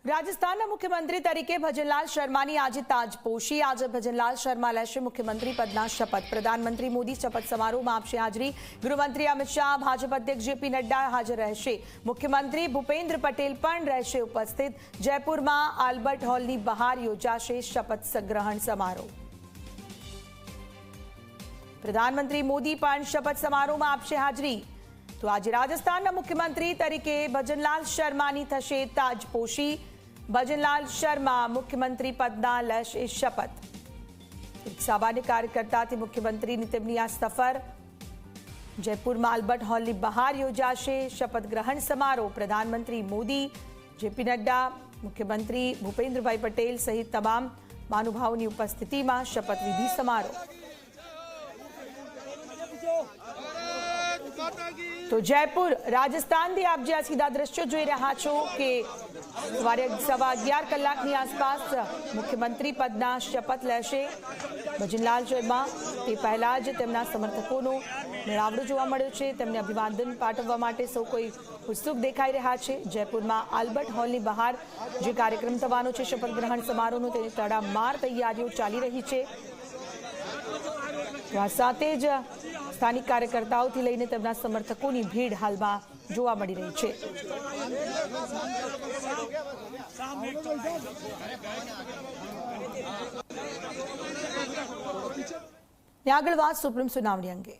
રાજસ્થાનના મુખ્યમંત્રી તરીકે ભજનલાલ શર્માની આજે તાજપોશી। આજે ભજનલાલ શર્મા લેશે મુખ્યમંત્રી પદના શપથ। પ્રધાનમંત્રી મોદી શપથ સમારોહમાં આપશે હાજરી। ગૃહમંત્રી અમિત શાહ, ભાજપ અધ્યક્ષ જેપી નડ્ડા હાજર રહેશે। મુખ્યમંત્રી ભૂપેન્દ્ર પટેલ પણ રહેશે ઉપસ્થિત। જયપુરમાં આલ્બર્ટ હોલની બહાર યોજાશે શપથ ગ્રહણ સમારોહ। પ્રધાનમંત્રી મોદી પણ શપથ સમારોહમાં આપશે હાજરી। તો આજે રાજસ્થાનના મુખ્યમંત્રી તરીકે ભજનલાલ શર્માની થશે તાજપોશી। ભજનલાલ શર્મા મુખ્યમંત્રી પદના લેશે શપથ। સામાન્ય કાર્યકર્તાથી મુખ્યમંત્રીની તેમની આ સફર। જયપુરમાં આલ્બર્ટ હોલની બહાર યોજાશે શપથ ગ્રહણ સમારોહ। પ્રધાનમંત્રી મોદી, જેપી નડ્ડા, મુખ્યમંત્રી ભૂપેન્દ્રભાઈ પટેલ સહિત તમામ મહાનુભાવોની ઉપસ્થિતિમાં શપથવિધિ સમારોહ। તો જયપુર રાજસ્થાનથી આપ જે આ સીધા દ્રશ્યો જોઈ રહ્યા છો કે સવારે 11:15 કલાકની આસપાસ મુખ્યમંત્રી પદના શપથ લેશે ભજનલાલ શર્મા। તે પહેલા જ તેમના સમર્થકોનો મેળાવડો જોવા મળ્યો છે। તેમને અભિવાદન પાઠવવા માટે સૌ કોઈ ઉત્સુક દેખાઈ રહ્યા છે। જયપુરમાં આલ્બર્ટ હોલની બહાર જે કાર્યક્રમ થવાનો છે શપથ ગ્રહણ સમારોહનો, તેની તડામાર તૈયારીઓ ચાલી રહી છે। આ સાથે જ સ્થાનિક કાર્યકર્તાઓથી લઈને તેમના સમર્થકોની ભીડ હાલમાં જોવા મળી રહી છે। આગળ વાત સુપ્રીમ સુનાવણી અંગે।